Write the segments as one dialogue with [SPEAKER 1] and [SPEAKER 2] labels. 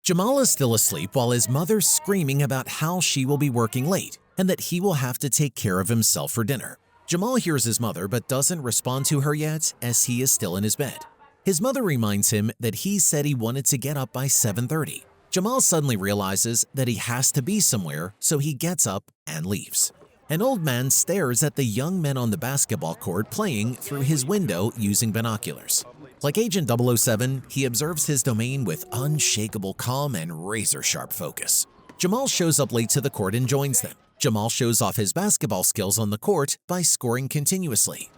[SPEAKER 1] Jamal is still asleep while his mother's screaming about how she will be working late and that he will have to take care of himself for dinner. Jamal hears his mother but doesn't respond to her yet as he is still in his bed. His mother reminds him that he said he wanted to get up by 7:30. Jamal suddenly realizes that he has to be somewhere, so he gets up and leaves. An old man stares at the young men on the basketball court playing through his window using binoculars. Like Agent 007, he observes his domain with unshakable calm and razor-sharp focus. Jamal shows up late to the court and joins them. Jamal shows off his basketball skills on the court by scoring continuously.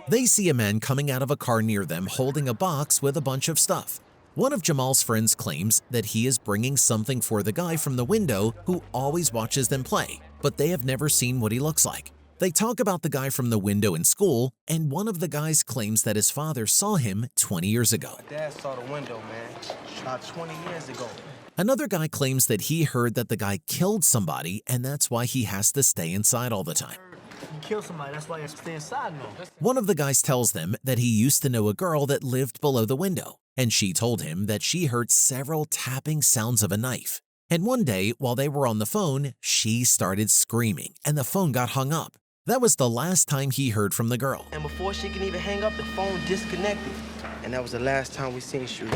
[SPEAKER 1] They see a man coming out of a car near them holding a box with a bunch of stuff. One of Jamal's friends claims that he is bringing something for the guy from the window who always watches them play, but they have never seen what he looks like. They talk about the guy from the window in school, and one of the guys claims that his father saw him 20 years ago.
[SPEAKER 2] My dad saw the window, man, about 20 years ago.
[SPEAKER 1] Another guy claims that he heard that the guy killed somebody, and that's why he has to stay inside all the time.
[SPEAKER 2] You killed somebody, that's why you have to stay inside now.
[SPEAKER 1] One of the guys tells them that he used to know a girl that lived below the window, and she told him that she heard several tapping sounds of a knife. And one day, while they were on the phone, she started screaming, and the phone got hung up. That was the last time he heard from the girl.
[SPEAKER 2] And before she can even hang up, the phone disconnected. And that was the last time we seen Shuri.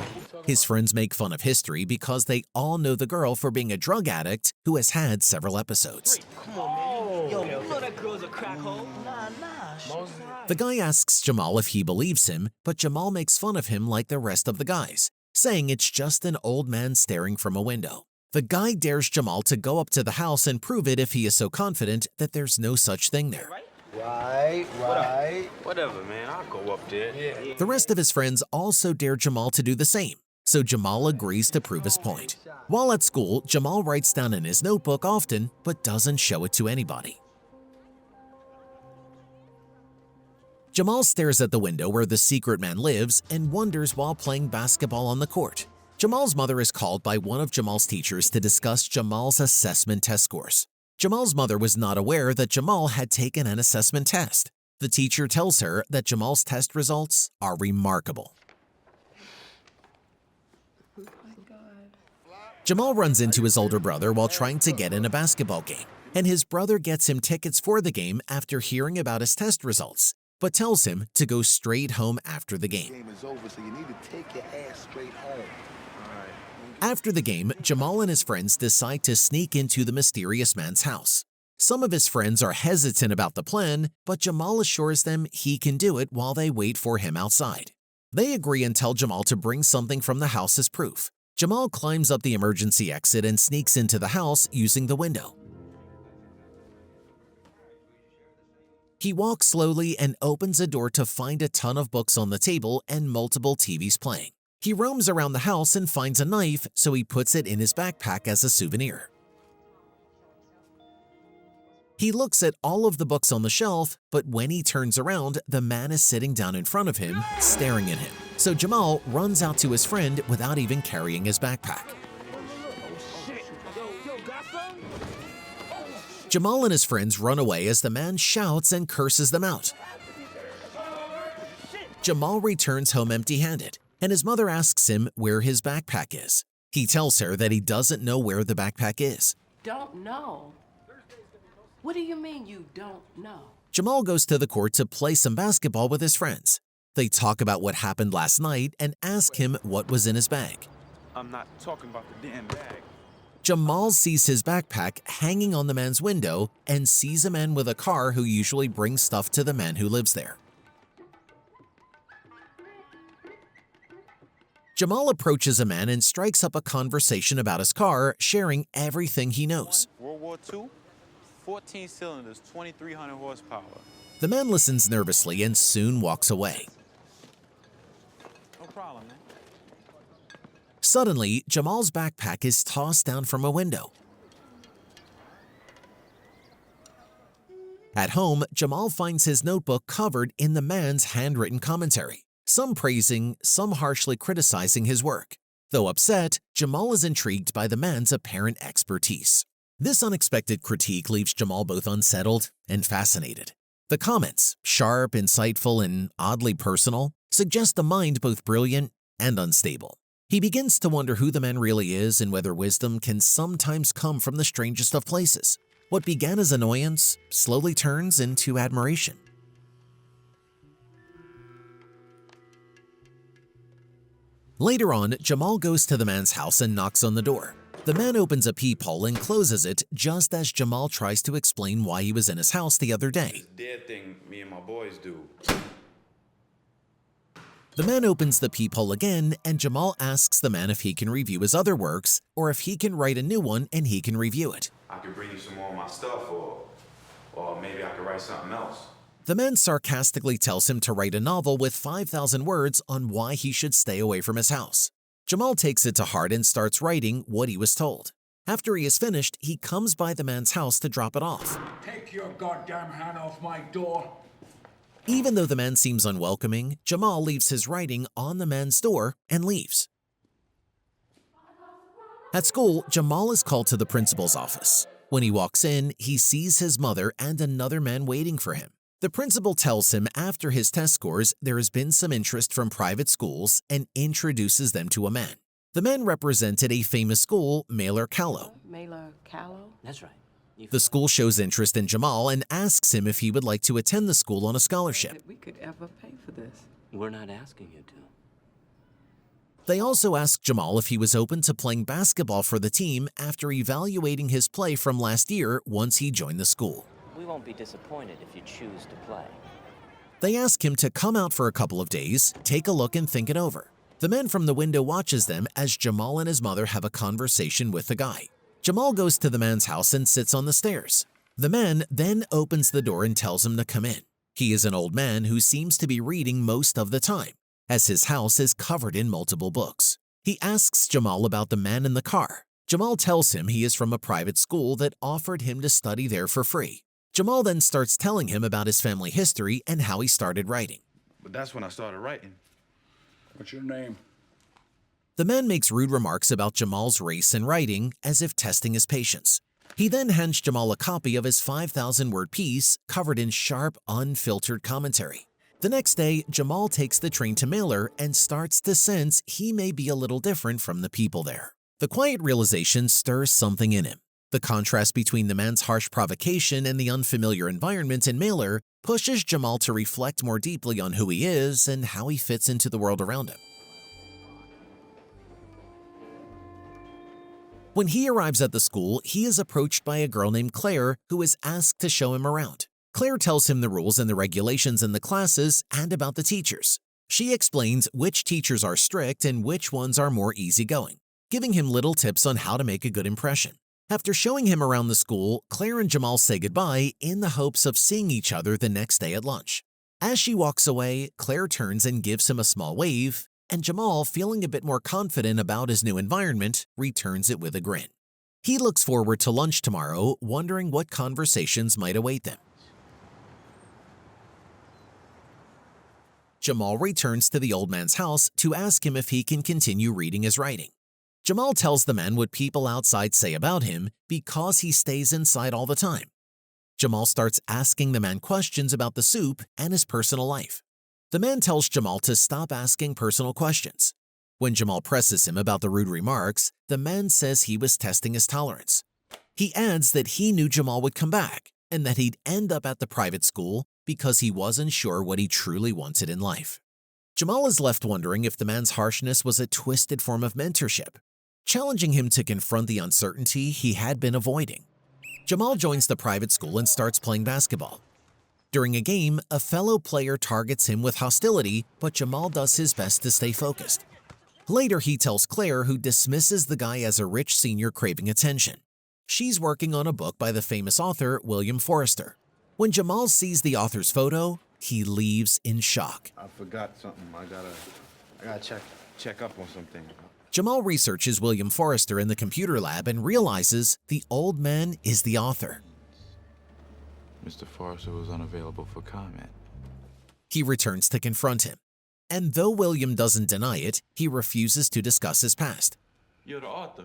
[SPEAKER 1] His friends make fun of history because they all know the girl for being a drug addict who has had several episodes.
[SPEAKER 2] Come on, man. Yo, you know that girl's a crack hole. Nah.
[SPEAKER 1] The guy asks Jamal if he believes him, but Jamal makes fun of him like the rest of the guys, saying it's just an old man staring from a window. The guy dares Jamal to go up to the house and prove it if he is so confident that there's no such thing there.
[SPEAKER 2] Right.
[SPEAKER 3] Whatever, man. I'll go up there. Yeah.
[SPEAKER 1] The rest of his friends also dare Jamal to do the same, so Jamal agrees to prove his point. While at school, Jamal writes down in his notebook often, but doesn't show it to anybody. Jamal stares at the window where the secret man lives and wonders while playing basketball on the court. Jamal's mother is called by one of Jamal's teachers to discuss Jamal's assessment test scores. Jamal's mother was not aware that Jamal had taken an assessment test. The teacher tells her that Jamal's test results are remarkable. Jamal runs into his older brother while trying to get in a basketball game, and his brother gets him tickets for the game after hearing about his test results, but tells him to go straight home after the game.
[SPEAKER 4] Game is over, so you need to take your ass straight home.
[SPEAKER 1] After the game, Jamal and his friends decide to sneak into the mysterious man's house. Some of his friends are hesitant about the plan, but Jamal assures them he can do it while they wait for him outside. They agree and tell Jamal to bring something from the house as proof. Jamal climbs up the emergency exit and sneaks into the house using the window. He walks slowly and opens a door to find a ton of books on the table and multiple TVs playing. He roams around the house and finds a knife, so he puts it in his backpack as a souvenir. He looks at all of the books on the shelf, but when he turns around, the man is sitting down in front of him, staring at him. So Jamal runs out to his friend without even carrying his backpack. Jamal and his friends run away as the man shouts and curses them out. Jamal returns home empty-handed, and his mother asks him where his backpack is. He tells her that he doesn't know where the backpack is.
[SPEAKER 5] Don't know? What do you mean you don't know?
[SPEAKER 1] Jamal goes to the court to play some basketball with his friends. They talk about what happened last night and ask him what was in his bag.
[SPEAKER 3] I'm not talking about the damn bag.
[SPEAKER 1] Jamal sees his backpack hanging on the man's window and sees a man with a car who usually brings stuff to the man who lives there. Jamal approaches a man and strikes up a conversation about his car, sharing everything he knows.
[SPEAKER 3] World War II, 14 cylinders, 2,300 horsepower.
[SPEAKER 1] The man listens nervously and soon walks away.
[SPEAKER 3] No problem, man.
[SPEAKER 1] Suddenly, Jamal's backpack is tossed down from a window. At home, Jamal finds his notebook covered in the man's handwritten commentary, some praising, some harshly criticizing his work. Though upset, Jamal is intrigued by the man's apparent expertise. This unexpected critique leaves Jamal both unsettled and fascinated. The comments, sharp, insightful, and oddly personal, suggest a mind both brilliant and unstable. He begins to wonder who the man really is and whether wisdom can sometimes come from the strangest of places. What began as annoyance slowly turns into admiration. Later on, Jamal goes to the man's house and knocks on the door. The man opens a peephole and closes it just as Jamal tries to explain why he was in his house the other day.
[SPEAKER 3] This dead thing me and my boys do.
[SPEAKER 1] The man opens the peephole again, and Jamal asks the man if he can review his other works or if he can write a new one and he can review it.
[SPEAKER 3] I could bring you some more of my stuff, or maybe I could write something else.
[SPEAKER 1] The man sarcastically tells him to write a novel with 5,000 words on why he should stay away from his house. Jamal takes it to heart and starts writing what he was told. After he is finished, he comes by the man's house to drop it off.
[SPEAKER 6] Take your goddamn hand off my door.
[SPEAKER 1] Even though the man seems unwelcoming, Jamal leaves his writing on the man's door and leaves. At school, Jamal is called to the principal's office. When he walks in, he sees his mother and another man waiting for him. The principal tells him after his test scores there has been some interest from private schools and introduces them to a man. The man represented a famous school, Mailer Callow.
[SPEAKER 5] Mailer Callow?
[SPEAKER 7] That's right.
[SPEAKER 1] The school shows interest in Jamal and asks him if he would like to attend the school on a scholarship.
[SPEAKER 5] That we could ever pay for this.
[SPEAKER 7] We're not asking you to.
[SPEAKER 1] They also ask Jamal if he was open to playing basketball for the team after evaluating his play from last year once he joined the school.
[SPEAKER 7] We won't be disappointed if you choose to play.
[SPEAKER 1] They ask him to come out for a couple of days, take a look and think it over. The man from the window watches them as Jamal and his mother have a conversation with the guy. Jamal goes to the man's house and sits on the stairs. The man then opens the door and tells him to come in. He is an old man who seems to be reading most of the time, as his house is covered in multiple books. He asks Jamal about the man in the car. Jamal tells him he is from a private school that offered him to study there for free. Jamal then starts telling him about his family history and how he started writing.
[SPEAKER 3] But that's when I started writing.
[SPEAKER 6] What's your name?
[SPEAKER 1] The man makes rude remarks about Jamal's race and writing as if testing his patience. He then hands Jamal a copy of his 5,000-word piece covered in sharp, unfiltered commentary. The next day, Jamal takes the train to Mailer and starts to sense he may be a little different from the people there. The quiet realization stirs something in him. The contrast between the man's harsh provocation and the unfamiliar environment in Mailer pushes Jamal to reflect more deeply on who he is and how he fits into the world around him. When he arrives at the school, he is approached by a girl named Claire who is asked to show him around. Claire tells him the rules and the regulations in the classes and about the teachers. She explains which teachers are strict and which ones are more easygoing, giving him little tips on how to make a good impression. After showing him around the school, Claire and Jamal say goodbye in the hopes of seeing each other the next day at lunch. As she walks away, Claire turns and gives him a small wave, and Jamal, feeling a bit more confident about his new environment, returns it with a grin. He looks forward to lunch tomorrow, wondering what conversations might await them. Jamal returns to the old man's house to ask him if he can continue reading his writing. Jamal tells the man what people outside say about him because he stays inside all the time. Jamal starts asking the man questions about the soup and his personal life. The man tells Jamal to stop asking personal questions. When Jamal presses him about the rude remarks, the man says he was testing his tolerance. He adds that he knew Jamal would come back and that he'd end up at the private school because he wasn't sure what he truly wanted in life. Jamal is left wondering if the man's harshness was a twisted form of mentorship, challenging him to confront the uncertainty he had been avoiding. Jamal joins the private school and starts playing basketball. During a game, a fellow player targets him with hostility, but Jamal does his best to stay focused. Later, he tells Claire, who dismisses the guy as a rich senior craving attention. She's working on a book by the famous author William Forrester. When Jamal sees the author's photo, he leaves in shock.
[SPEAKER 3] I forgot something. I gotta check up on something.
[SPEAKER 1] Jamal researches William Forrester in the computer lab and realizes the old man is the author.
[SPEAKER 3] Mr. Forrester was unavailable for comment.
[SPEAKER 1] He returns to confront him. And though William doesn't deny it, he refuses to discuss his past.
[SPEAKER 3] You're the author.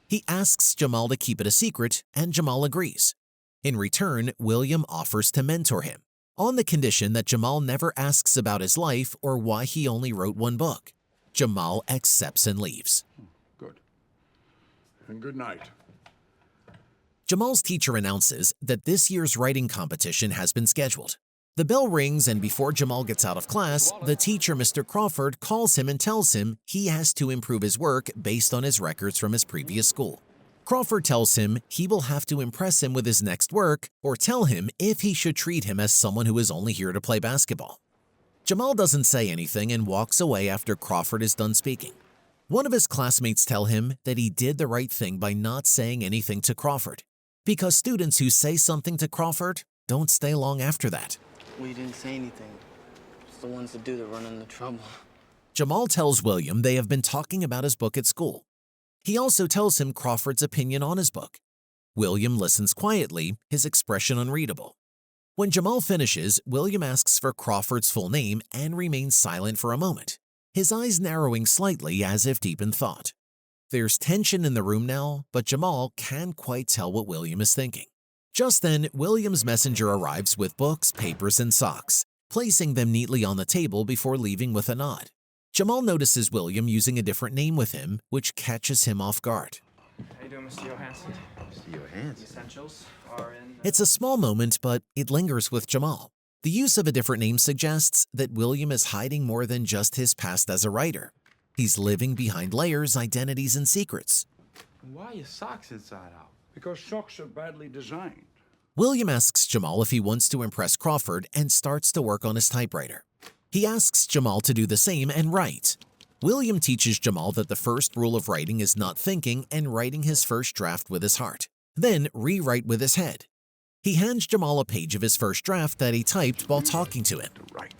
[SPEAKER 1] He asks Jamal to keep it a secret, and Jamal agrees. In return, William offers to mentor him, on the condition that Jamal never asks about his life or why he only wrote one book. Jamal accepts and leaves.
[SPEAKER 6] Good. And good night.
[SPEAKER 1] Jamal's teacher announces that this year's writing competition has been scheduled. The bell rings, and before Jamal gets out of class, the teacher, Mr. Crawford, calls him and tells him he has to improve his work based on his records from his previous school. Crawford tells him he will have to impress him with his next work or tell him if he should treat him as someone who is only here to play basketball. Jamal doesn't say anything and walks away after Crawford is done speaking. One of his classmates tell him that he did the right thing by not saying anything to Crawford, because students who say something to Crawford don't stay long after that.
[SPEAKER 2] We didn't say anything. It's the ones that do that run into trouble.
[SPEAKER 1] Jamal tells William they have been talking about his book at school. He also tells him Crawford's opinion on his book. William listens quietly, his expression unreadable. When Jamal finishes, William asks for Crawford's full name and remains silent for a moment, his eyes narrowing slightly as if deep in thought. There's tension in the room now, but Jamal can't quite tell what William is thinking. Just then, William's messenger arrives with books, papers, and socks, placing them neatly on the table before leaving with a nod. Jamal notices William using a different name with him, which catches him off guard.
[SPEAKER 8] How you doing, Mr. Johansson?
[SPEAKER 3] Mr. Johansson?
[SPEAKER 8] The essentials are in...
[SPEAKER 1] It's a small moment, but it lingers with Jamal. The use of a different name suggests that William is hiding more than just his past as a writer. He's living behind layers, identities, and secrets.
[SPEAKER 3] Why are your socks inside out?
[SPEAKER 6] Because socks are badly designed.
[SPEAKER 1] William asks Jamal if he wants to impress Crawford and starts to work on his typewriter. He asks Jamal to do the same and write. William teaches Jamal that the first rule of writing is not thinking and writing his first draft with his heart, then rewrite with his head. He hands Jamal a page of his first draft that he typed while talking to him.
[SPEAKER 6] To write.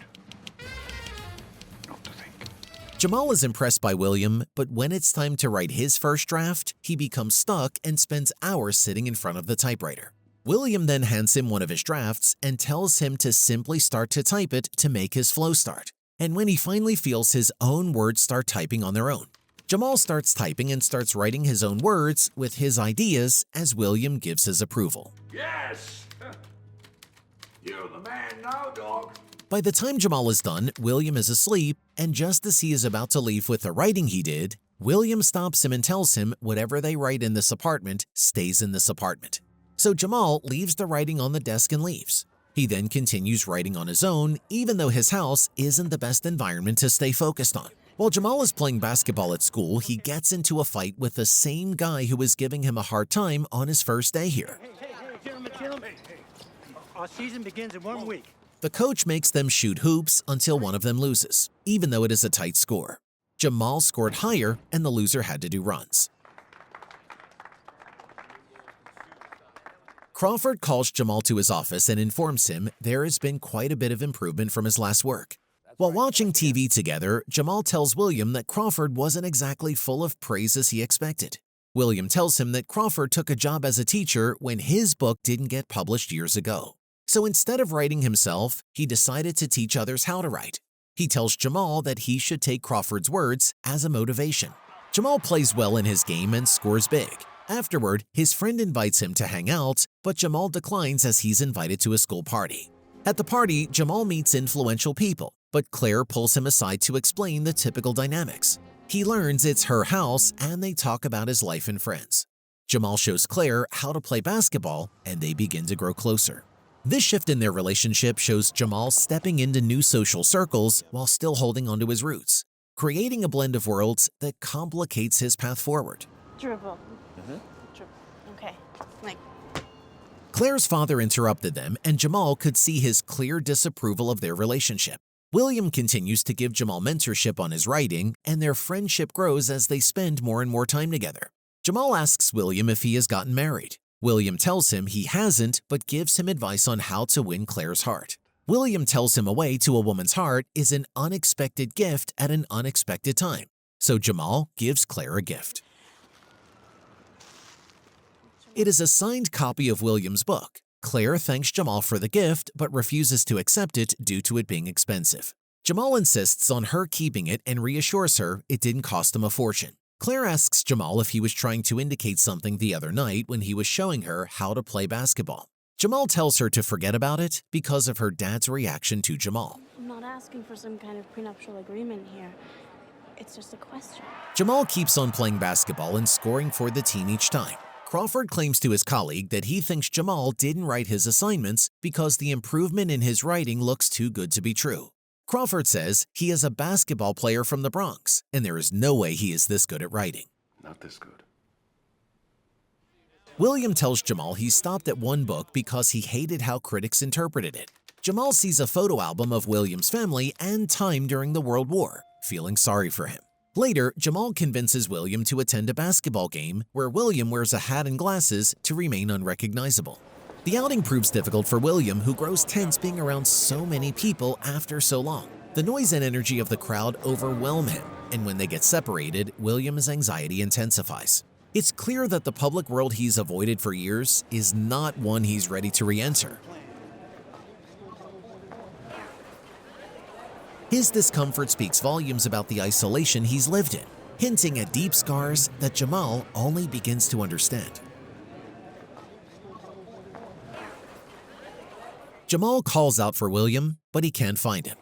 [SPEAKER 6] Not to think.
[SPEAKER 1] Jamal is impressed by William, but when it's time to write his first draft, he becomes stuck and spends hours sitting in front of the typewriter. William then hands him one of his drafts and tells him to simply start to type it to make his flow start. And when he finally feels his own words start typing on their own, Jamal starts typing and starts writing his own words with his ideas as William gives his approval.
[SPEAKER 6] Yes! You're the man now, dog.
[SPEAKER 1] By the time Jamal is done, William is asleep, and just as he is about to leave with the writing he did, William stops him and tells him whatever they write in this apartment stays in this apartment. So Jamal leaves the writing on the desk and leaves. He then continues writing on his own, even though his house isn't the best environment to stay focused on. While Jamal is playing basketball at school, he gets into a fight with the same guy who was giving him a hard time on his first day here.
[SPEAKER 9] Hey, gentlemen. Our season begins in 1 week.
[SPEAKER 1] The coach makes them shoot hoops until one of them loses, even though it is a tight score. Jamal scored higher, and the loser had to do runs. Crawford calls Jamal to his office and informs him there has been quite a bit of improvement from his last work. While watching TV together, Jamal tells William that Crawford wasn't exactly full of praise as he expected. William tells him that Crawford took a job as a teacher when his book didn't get published years ago. So instead of writing himself, he decided to teach others how to write. He tells Jamal that he should take Crawford's words as a motivation. Jamal plays well in his game and scores big. Afterward, his friend invites him to hang out, but Jamal declines as he's invited to a school party. At the party, Jamal meets influential people, but Claire pulls him aside to explain the typical dynamics. He learns it's her house, and they talk about his life and friends. Jamal shows Claire how to play basketball, and they begin to grow closer. This shift in their relationship shows Jamal stepping into new social circles while still holding onto his roots, creating a blend of worlds that complicates his path forward.
[SPEAKER 10] Dribble. Okay. Like.
[SPEAKER 1] Claire's father interrupted them, and Jamal could see his clear disapproval of their relationship. William continues to give Jamal mentorship on his writing, and their friendship grows as they spend more and more time together. Jamal asks William if he has gotten married. William tells him he hasn't, but gives him advice on how to win Claire's heart. William tells him a way to a woman's heart is an unexpected gift at an unexpected time. So Jamal gives Claire a gift. It is a signed copy of William's book. Claire thanks Jamal for the gift, but refuses to accept it due to it being expensive. Jamal insists on her keeping it and reassures her it didn't cost him a fortune. Claire asks Jamal if he was trying to indicate something the other night when he was showing her how to play basketball. Jamal tells her to forget about it because of her dad's reaction to Jamal.
[SPEAKER 10] I'm not asking for some kind of prenuptial agreement here. It's just a question.
[SPEAKER 1] Jamal keeps on playing basketball and scoring for the team each time. Crawford claims to his colleague that he thinks Jamal didn't write his assignments because the improvement in his writing looks too good to be true. Crawford says he is a basketball player from the Bronx, and there is no way he is this good at writing.
[SPEAKER 6] Not this good.
[SPEAKER 1] William tells Jamal he stopped at one book because he hated how critics interpreted it. Jamal sees a photo album of William's family and time during the World War, feeling sorry for him. Later, Jamal convinces William to attend a basketball game where William wears a hat and glasses to remain unrecognizable. The outing proves difficult for William, who grows tense being around so many people after so long. The noise and energy of the crowd overwhelm him, and when they get separated, William's anxiety intensifies. It's clear that the public world he's avoided for years is not one he's ready to re-enter. His discomfort speaks volumes about the isolation he's lived in, hinting at deep scars that Jamal only begins to understand. Jamal calls out for William, but he can't find him.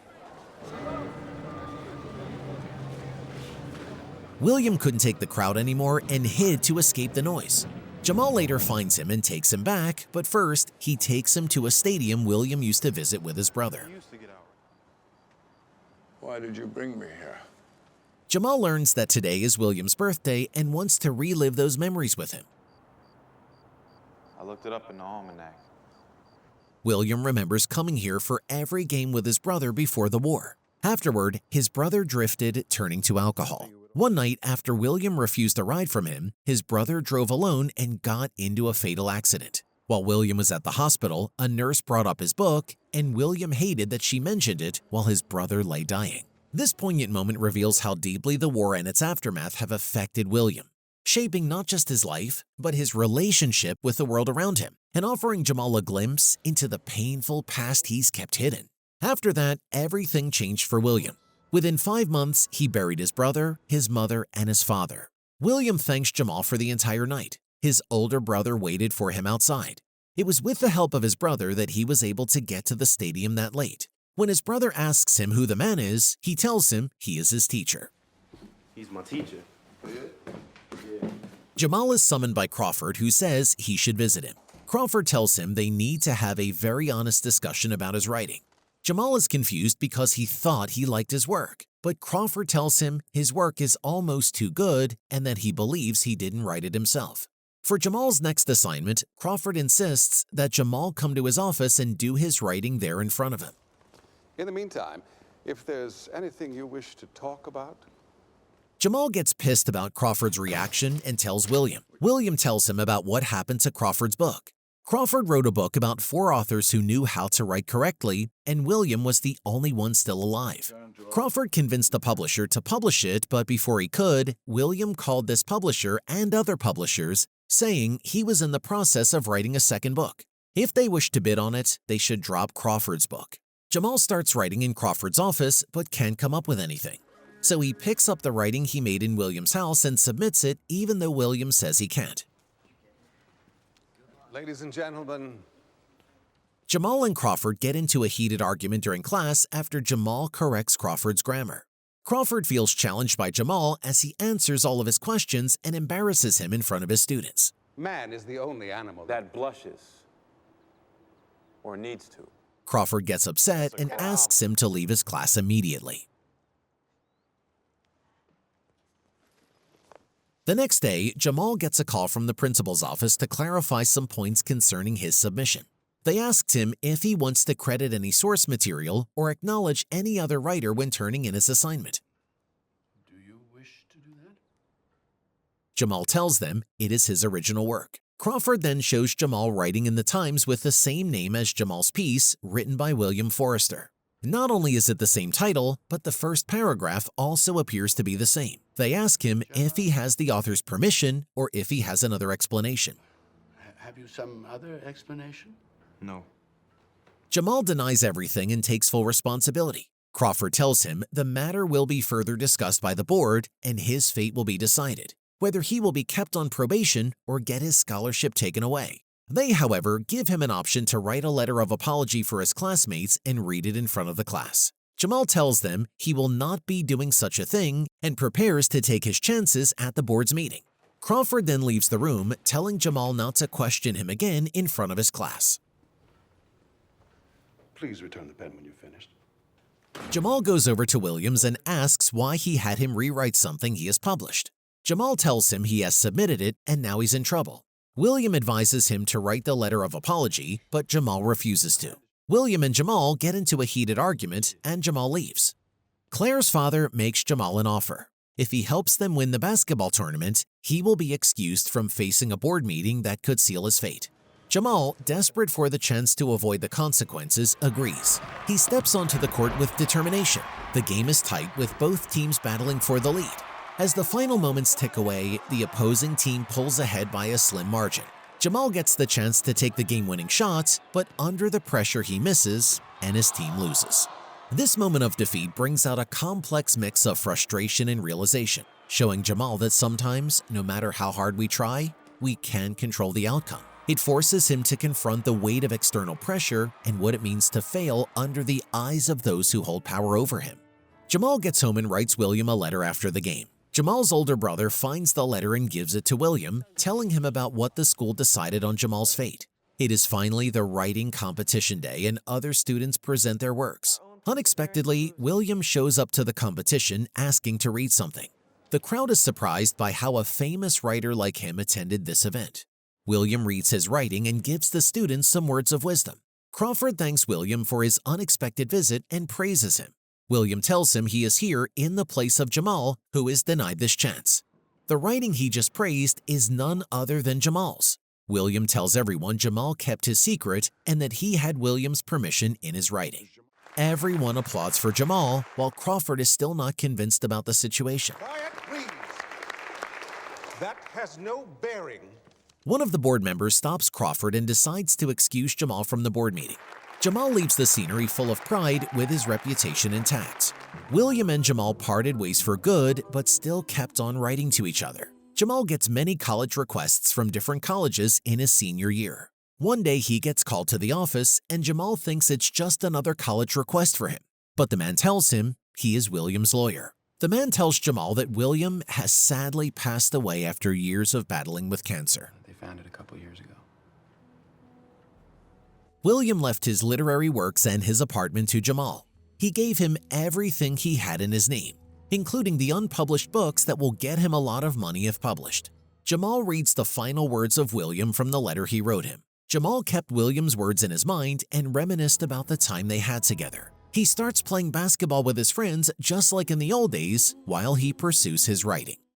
[SPEAKER 1] William couldn't take the crowd anymore and hid to escape the noise. Jamal later finds him and takes him back, but first, he takes him to a stadium William used to visit with his brother.
[SPEAKER 6] Why did you bring me here?
[SPEAKER 1] Jamal learns that today is William's birthday and wants to relive those memories with him.
[SPEAKER 3] I looked it up in the almanac.
[SPEAKER 1] William remembers coming here for every game with his brother before the war. Afterward, his brother drifted, turning to alcohol. One night, after William refused a ride from him, his brother drove alone and got into a fatal accident. While William was at the hospital, a nurse brought up his book, and William hated that she mentioned it while his brother lay dying. This poignant moment reveals how deeply the war and its aftermath have affected William, shaping not just his life, but his relationship with the world around him, and offering Jamal a glimpse into the painful past he's kept hidden. After that, everything changed for William. Within 5 months, he buried his brother, his mother, and his father. William thanks Jamal for the entire night. His older brother waited for him outside. It was with the help of his brother that he was able to get to the stadium that late. When his brother asks him who the man is, he tells him he is his teacher.
[SPEAKER 2] He's my teacher.
[SPEAKER 1] Jamal is summoned by Crawford, who says he should visit him. Crawford tells him they need to have a very honest discussion about his writing. Jamal is confused because he thought he liked his work, but Crawford tells him his work is almost too good and that he believes he didn't write it himself. For Jamal's next assignment, Crawford insists that Jamal come to his office and do his writing there in front of him.
[SPEAKER 11] In the meantime, if there's anything you wish to talk about.
[SPEAKER 1] Jamal gets pissed about Crawford's reaction and tells William. William tells him about what happened to Crawford's book. Crawford wrote a book about 4 authors who knew how to write correctly, and William was the only one still alive. Crawford convinced the publisher to publish it, but before he could, William called this publisher and other publishers, saying he was in the process of writing a second book. If they wished to bid on it, they should drop Crawford's book. Jamal starts writing in Crawford's office, but can't come up with anything. So he picks up the writing he made in William's house and submits it, even though William says he can't.
[SPEAKER 11] Ladies and gentlemen.
[SPEAKER 1] Jamal and Crawford get into a heated argument during class after Jamal corrects Crawford's grammar. Crawford feels challenged by Jamal as he answers all of his questions and embarrasses him in front of his students.
[SPEAKER 11] Man is the only animal
[SPEAKER 3] That blushes. Or needs to.
[SPEAKER 1] Crawford gets upset and asks him to leave his class immediately. The next day, Jamal gets a call from the principal's office to clarify some points concerning his submission. They asked him if he wants to credit any source material or acknowledge any other writer when turning in his assignment.
[SPEAKER 6] Do you wish to do that?
[SPEAKER 1] Jamal tells them it is his original work. Crawford then shows Jamal writing in the Times with the same name as Jamal's piece, written by William Forrester. Not only is it the same title, but the first paragraph also appears to be the same. They ask him if he has the author's permission or if he has another explanation.
[SPEAKER 6] Have you some other explanation?
[SPEAKER 3] No.
[SPEAKER 1] Jamal denies everything and takes full responsibility. Crawford tells him the matter will be further discussed by the board and his fate will be decided, whether he will be kept on probation or get his scholarship taken away. They, however, give him an option to write a letter of apology for his classmates and read it in front of the class. Jamal tells them he will not be doing such a thing and prepares to take his chances at the board's meeting. Crawford then leaves the room, telling Jamal not to question him again in front of his class.
[SPEAKER 11] Please return the pen when you've finished.
[SPEAKER 1] Jamal goes over to Williams and asks why he had him rewrite something he has published. Jamal tells him he has submitted it and now he's in trouble. William advises him to write the letter of apology, but Jamal refuses to. William and Jamal get into a heated argument and Jamal leaves. Claire's father makes Jamal an offer. If he helps them win the basketball tournament, he will be excused from facing a board meeting that could seal his fate. Jamal, desperate for the chance to avoid the consequences, agrees. He steps onto the court with determination. The game is tight with both teams battling for the lead. As the final moments tick away, the opposing team pulls ahead by a slim margin. Jamal gets the chance to take the game-winning shot, but under the pressure he misses, and his team loses. This moment of defeat brings out a complex mix of frustration and realization, showing Jamal that sometimes, no matter how hard we try, we can control the outcome. It forces him to confront the weight of external pressure and what it means to fail under the eyes of those who hold power over him. Jamal gets home and writes William a letter after the game. Jamal's older brother finds the letter and gives it to William, telling him about what the school decided on Jamal's fate. It is finally the writing competition day and other students present their works. Unexpectedly, William shows up to the competition asking to read something. The crowd is surprised by how a famous writer like him attended this event. William reads his writing and gives the students some words of wisdom. Crawford thanks William for his unexpected visit and praises him. William tells him he is here in the place of Jamal, who is denied this chance. The writing he just praised is none other than Jamal's. William tells everyone Jamal kept his secret and that he had William's permission in his writing. Everyone applauds for Jamal, while Crawford is still not convinced about the situation.
[SPEAKER 4] Quiet, please. That has no bearing.
[SPEAKER 1] One of the board members stops Crawford and decides to excuse Jamal from the board meeting. Jamal leaves the scenery full of pride with his reputation intact. William and Jamal parted ways for good, but still kept on writing to each other. Jamal gets many college requests from different colleges in his senior year. One day he gets called to the office and Jamal thinks it's just another college request for him. But the man tells him he is William's lawyer. The man tells Jamal that William has sadly passed away after years of battling with cancer.
[SPEAKER 8] They found it a couple years ago.
[SPEAKER 1] William left his literary works and his apartment to Jamal. He gave him everything he had in his name, including the unpublished books that will get him a lot of money if published. Jamal reads the final words of William from the letter he wrote him. Jamal kept William's words in his mind and reminisced about the time they had together. He starts playing basketball with his friends just like in the old days while he pursues his writing.